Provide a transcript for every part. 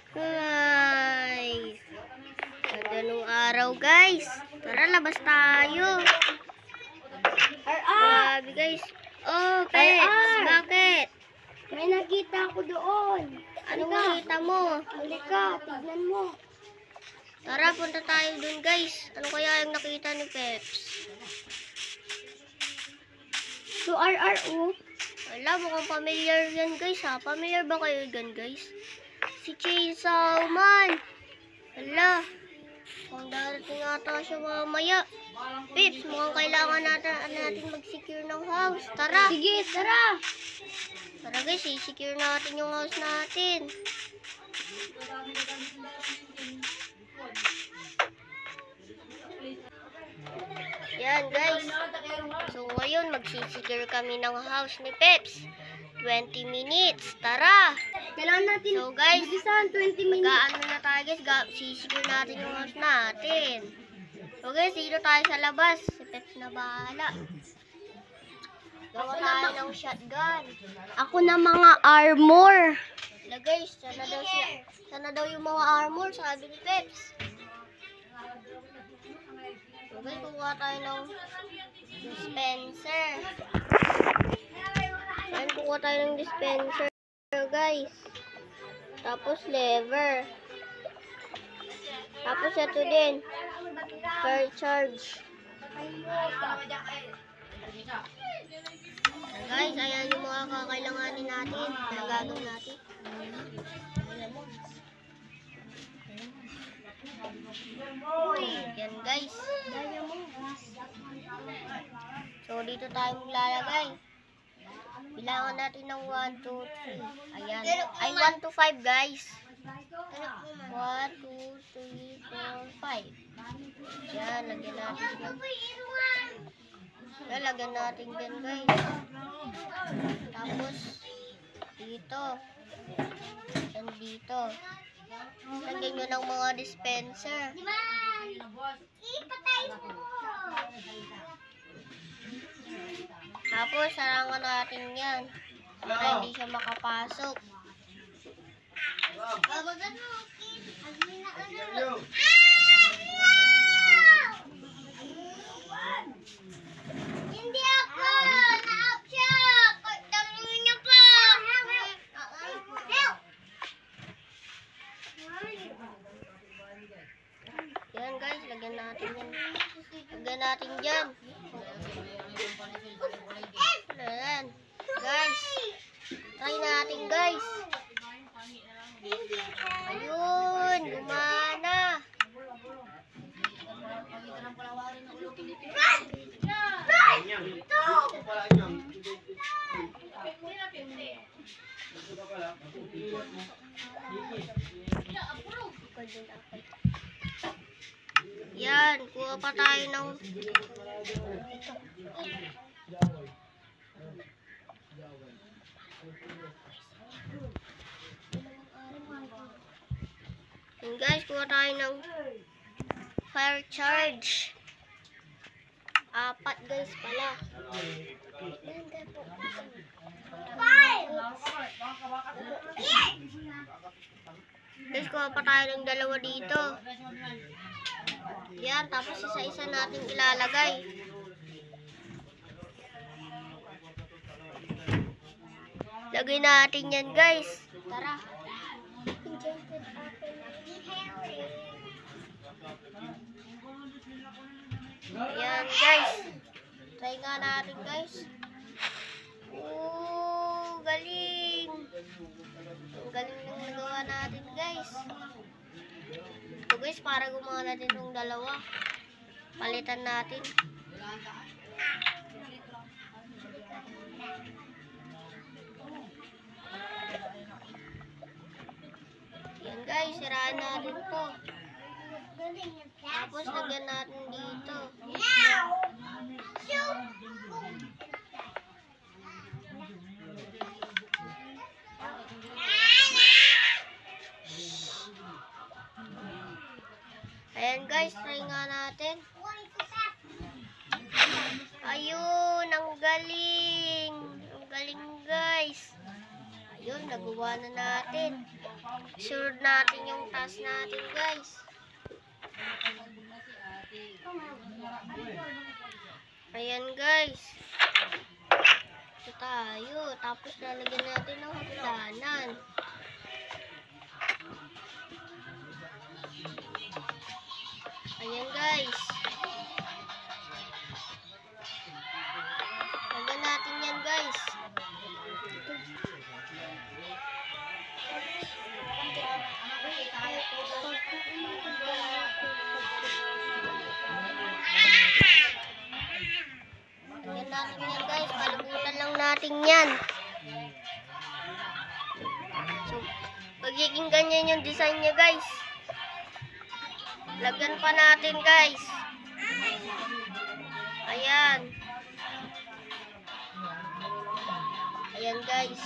Guys, ganda nung araw guys. Tara, labas tayo. Grabe guys. Oh, Pets, bakit? May nakita ako doon. Anong nakita mo? Halika, tignan mo. Tara, punta tayo dun guys. Ano kaya yung nakita ni Peps? So, RRO. Wala, mukhang familiar yan guys ha. Familiar ba kayo yan guys? Si Chainsaw Man. Hala. Mukhang darating ata siya mamaya. Peps, mukhang kailangan natin mag-secure ng house. Tara. Sige, tara. Tara guys, i-secure natin yung house natin. Yan guys. So ngayon, mag-secure kami ng house ni Peps. 20 minutes. Tara. Kailangan natin. So guys, Bilisan, 20 minutes. mag-ano na tayo guys. Sisecure natin yung house natin. So guys, dito tayo sa labas. Si Peps na bahala. Gawa tayo ng shotgun. Ako na mga armor. Wala guys, sana daw yung mga armor, sabi ni Peps. So guys, kukuha tayo ng dispenser. Ayan, kukuha tayo ng dispenser guys. Tapos lever. Tapos ito din. Fire charge. Guys, ayan yung mga kakailanganin natin na gagawin natin. Yan guys. So dito tayo maglalagay. Bilangan natin ng 1, 2, 3. Ayan. Ay, 1 to 5 guys. 1, 2, 3, 4, 5. Yan, lagyan natin yan. Lalagyan natin yan guys. Tapos, dito. And dito. Lagyan nyo ng mga dispenser. Tapos, sarangan natin yan. Para hindi siya makapasok. Hindi ako. Na-up siya. Tanungin niyo pa. Help. Yan guys, lagyan natin yan. Lagyan natin dyan. Ayan. Guys, try natin guys. Ayun, gumana. Yan, kuha pa tayo ng yan guys, kuha tayo ng fire charge. 4 guys pala. Guys, kuha pa tayo ng 2 dito. Yan, tapos isa-isa natin ilalagay. Lagay natin yan guys. Tara. Ayan guys. Try nga natin guys. Oh, galing. Ang galing ng nagawa natin guys. So guys, para gumana din yung 2. Palitan natin. Yan guys, siraan natin to. Tapos lagyan natin dito. Ayan guys, try nga natin. Ayun, ang galing. Ang galing guys. Yun, nagawa na natin. Sunod natin yung task natin, guys. Ayan, guys. Ito tayo. Tapos lalagyan natin ng hagdanan. Ayan, guys. Lagyan natin yan, guys. Lagyan natin yan, guys. Palibutan lang natin yan. So, magiging ganyan yung design niya, guys. Lagyan pa natin, guys. Ayan. Ayan, guys.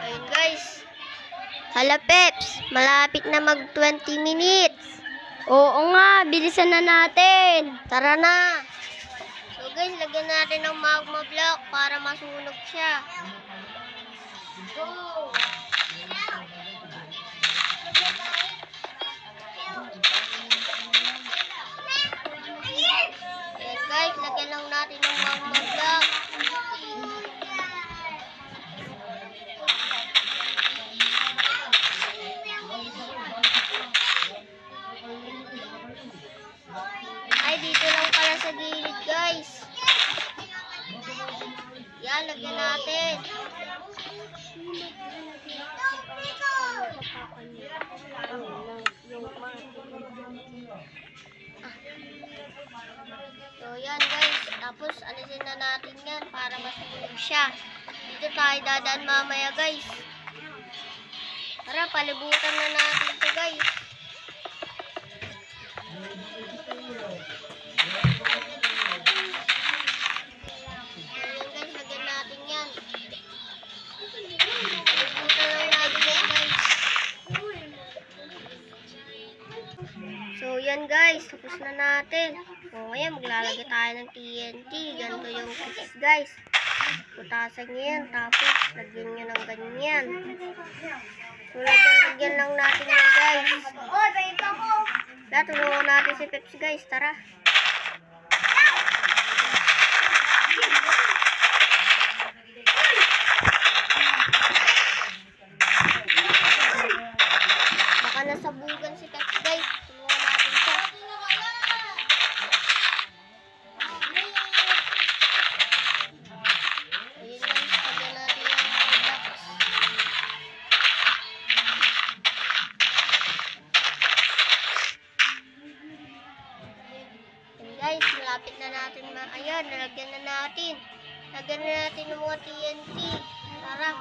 Ayan, guys. Hala, Peps. Malapit na mag 20 minutes. Oo nga, bilisan na natin. Tara na. So, guys, lagyan natin ng magma block para masunog siya. Go! Ayan, guys, lagyan lang natin ng magma block. Ay, dito lang pala sa gilid, guys. Yan, lagyan natin. So, yan, guys. Tapos, alisin na natin yan para masunog siya. Dito tayo dadaan mamaya, guys. Tara, palibutan na natin ito, guys. Ayan, guys, lagyan natin yan. Palibutan lang natin yan, guys. So, yan, guys. Tapos na natin. So, ngayon, maglalagay tayo ng TNT. Ganito yung fix, guys. Putasan nyo yan. Tapos, lagyan nyo ng ganyan. So, lagyan lang natin yan, guys. Tulungan natin si Peps, guys. Tara. Baka nasabugan si Peps, guys. Tulungan natin siya. Ayun lang. Lagyan natin yung mga blocks. Guys, malapit na natin ayan, nalagyan na natin. Lagyan na natin ng mga TNT. Tara.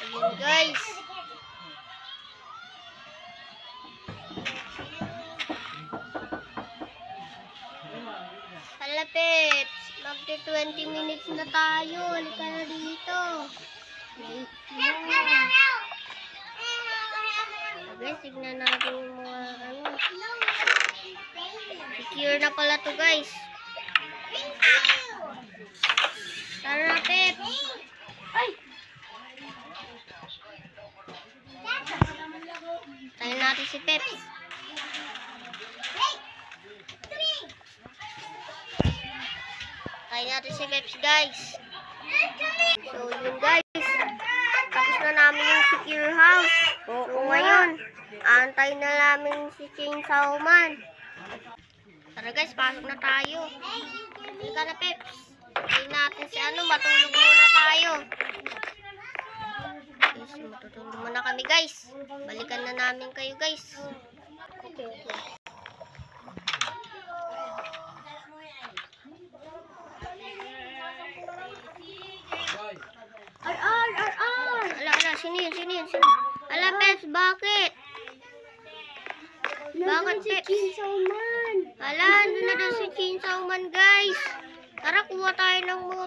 Ayan, guys. Hala, Peps. Magti 20 minutes na tayo. Halika na dito. Guys, tignan natin yung mga secure na pala to, guys. Tara na, Peps. Ay! Tayo natin si Peps. Tayo natin si Peps, guys. So, yun, guys. Tapos na namin yung secure house. So, ngayon, aantayin na namin si Chainsaw Man. Tara, guys, pasok na tayo. Halika na, Peps. Tayo natin si matulog muna tayo. Guys, matutulog muna kami, guys. Balikan na namin kayo, guys. Okay. Ala, sino yun? Ala, Peps, bakit? Bakit, Peps? Ala, nandun na daw si Chainsaw Man, guys. Tara, kuha tayo ng mga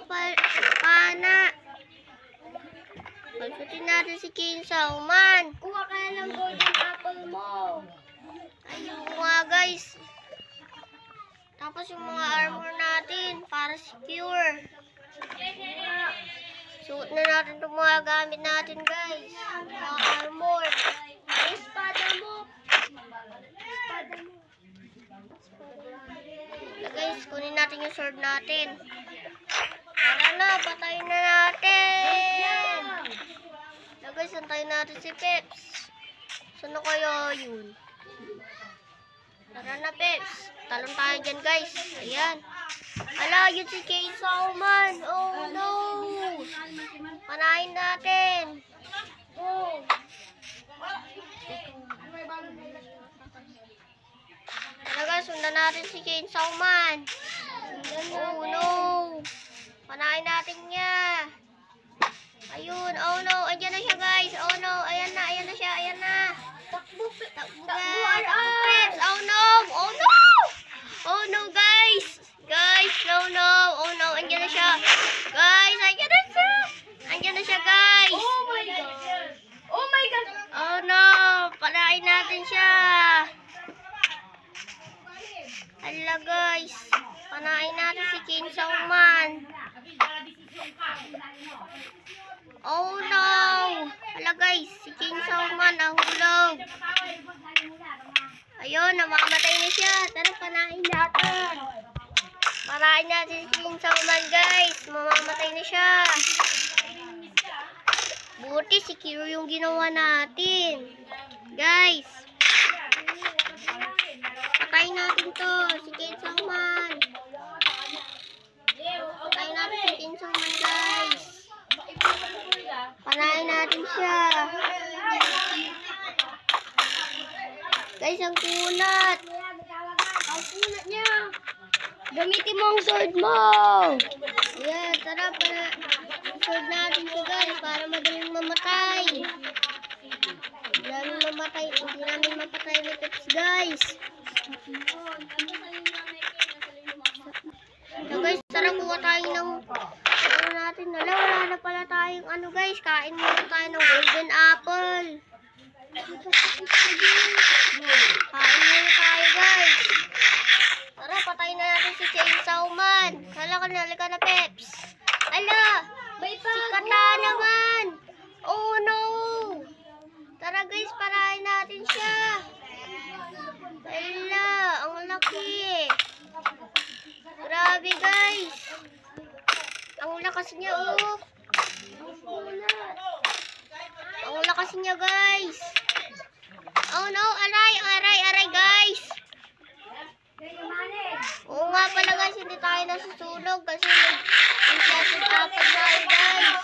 pana. Pagsutin natin si King Salman. Kuha ka na ng golden apple mo. Ayun nga guys. Tapos yung mga armor natin para secure. Suot na natin itong mga gamit natin guys. Mga armor. Ay, espada mo. Guys, kunin natin yung sword natin. Tara na, patayin na natin. Guys, antayin natin si Peps. Saan na kaya yun? Tara na, Peps. Talon tayo dyan, guys. Ayan. Ala, yun si King Salman. Oh, no. Panahin natin. Oh. Tara, guys. Sundan natin si King Salman. Oh, no. Panahin natin niya. Ayun. Oh, no. Ayan na siya, guys. Oh, no. Ayan na. Ayan na siya. Ayan na. Takbo, guys. Takbo, Peps. Oh, no. Oh, no. Oh no guys! Guys, no. Oh no, andyan na siya. Guys, andyan na siya. Andyan na siya guys. Oh my God. Oh my God. Oh no, palain natin siya. Hala guys, panain natin si King Salman. Oh no. Hala guys, si King Salman nahulog. Ayun, namamatay na siya. Tara, panain natin. Panain natin si King Salman, guys. Mamamatay na siya. Buti, secure yung ginawa natin. Guys. Patayin natin to. Si King Salman. Patayin natin si King Salman, guys. Panain natin siya. Guys, ang kunat. Ang kunat niya. Gamitin mo ang sword mo. Ayan, tara para sword natin siya guys para madaling mamatay. Hindi namin mamatay. Hindi namin mapatay ni Peps guys. So guys, tara kuha tayo ng ano natin. Wala na pala tayong ano guys. Kain muna tayo ng golden apple. Kain muna tayo guys. Tara, patayin na natin si King Salman. Halika na, Peps. Ala, May si Kata naman. Oh no. Tara guys, parahin natin siya. Ala, ang laki. Grabe guys. Ang lakas niya, oh. Ang lakas niya guys. Oh no, aray guys. Oo nga pala guys, hindi tayo nasusunog kasi nag-set up tayo guys.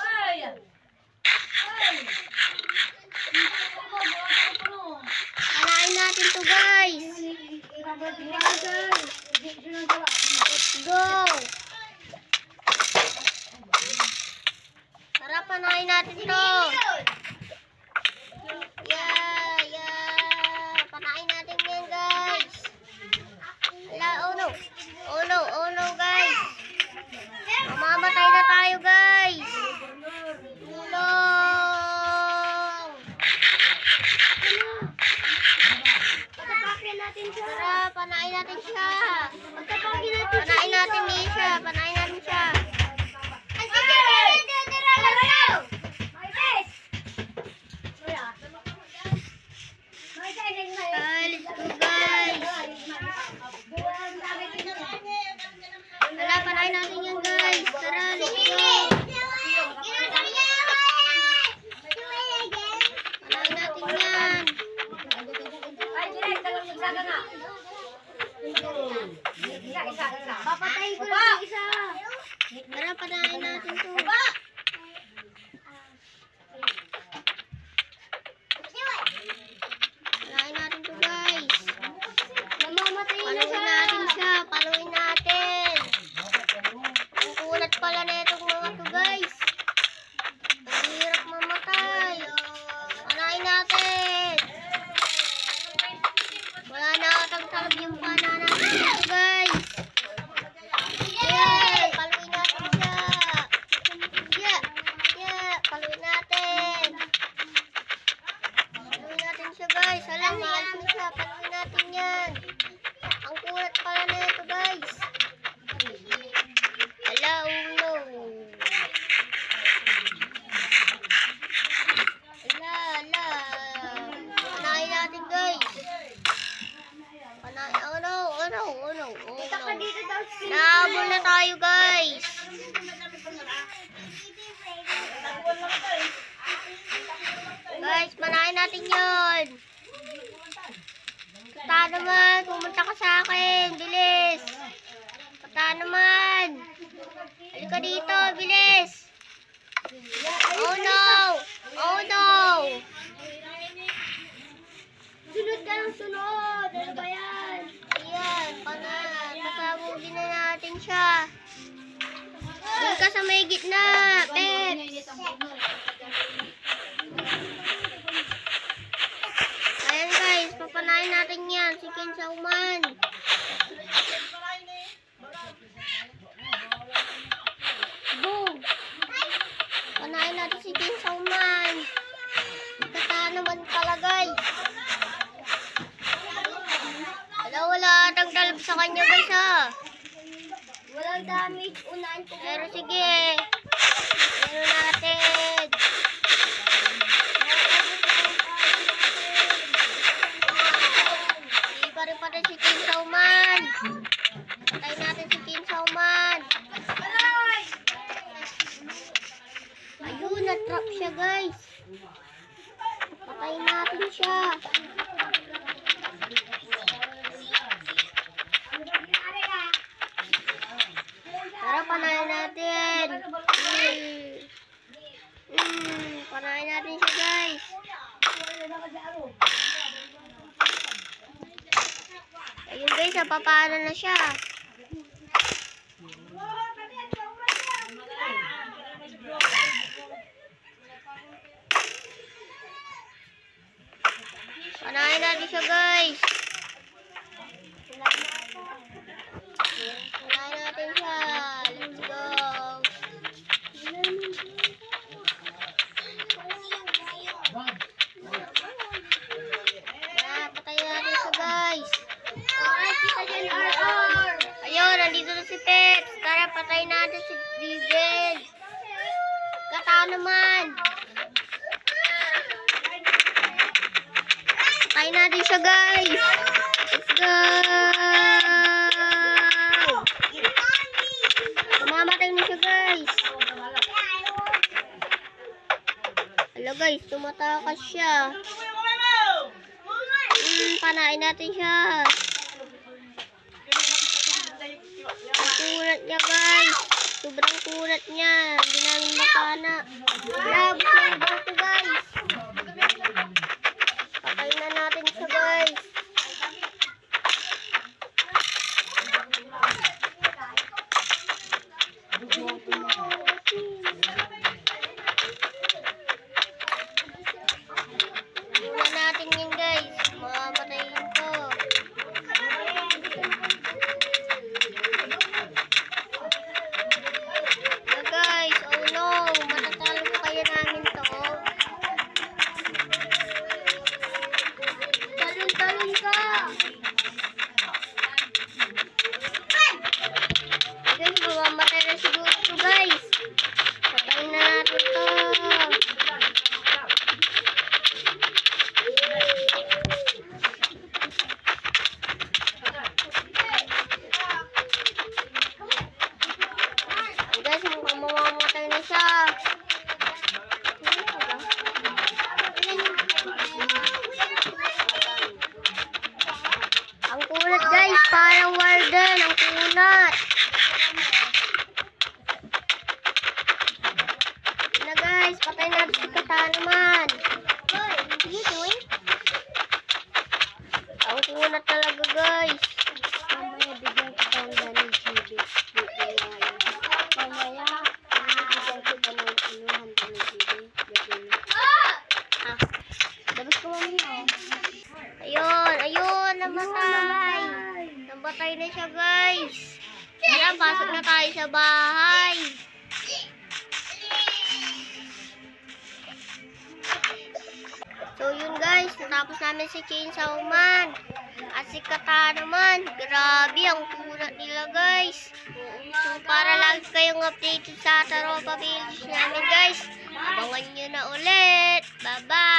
Panain natin to guys. Let's go. Tara, panain natin to. Yeah. Panain natin yan guys. Oh no guys. Mamamatay na tayo guys. Tulong. Tara, panain natin siya. Panain natin siya. Let's go guys. Wala, panain natin yan guys. Tara, let's go. Panain natin yan. Papatayin ko lang isa. Tara, panain natin to. Panain natin to guys. Namamatay na Paluin siya. natin siya. Paluin natin. Ang kunat pala na itong mga to guys. Ang hirap mamatay. Panain natin. Wala na atang talab yung pana natin dito guys. Ayan, paluin natin natin yun. Kata naman, pumunta ka sa akin. Bilis. Kata naman. Halika dito, bilis. Oh no. Oh no. Sunod ka ng sunod. Ano ba yan? Ayan, pasabugin na natin siya. Doon ka sa may gitna, Peps. Ayan guys, papanayin natin yan, si King Sauman. Boom! Panayin natin si King Sauman. Kata naman pala guys. Wala atang talab sa kanya guys ha. Walang damage. Unahan ko. Pero sige. Meron natin. Iba rin pa rin si King Sauman. Patayin natin si King Sauman. Ayun, na-trap siya guys. Patayin natin siya. Tara, panayin natin. Panayin natin siya guys. Ayun guys, napapala na siya. Panayin natin siya guys. Panayin natin siya. Let's go. Patayin natin siya guys. Ayun, nandito na si Peps. Tara, patayin natin si Diesel. Kata naman. Patayin natin siya guys. Let's go. Tumamatay na siya guys. Hello guys, tumatakas siya. Panain natin siya. Ang kulat niya guys. Sobrang kulat niya. Hindi namin makana. Love, flavor to guys. Patayin na natin siya guys. Iwan natin yun guys. Mamatayin ko. Yeah, guys, oh no. Matatalo ko kaya namin to. Talon-talon ka. Guys, mamamatay na siguro to guys. Patayin na natin to. Guys, mukhang mamamatay na siya. Ang kulat guys, parang warden. Ang kulat. Na guys, patay natin si Kata naman. Ang kulat talaga guys. Mamaya bigyan kita ng daming GB. Mamaya bigyan kita ng inuhan daming GB. Dabas ko mamaya. Ayun, ayun, namatay. Namatay na siya guys. Tara, pasok na tayo sa bahay. So yun guys, natapos namin si Chainsaw Man. At si Kata naman, grabe ang kulat nila guys. So para lagi kayong updated sa Taropa Village namin guys, abangan nyo na ulit. Bye bye!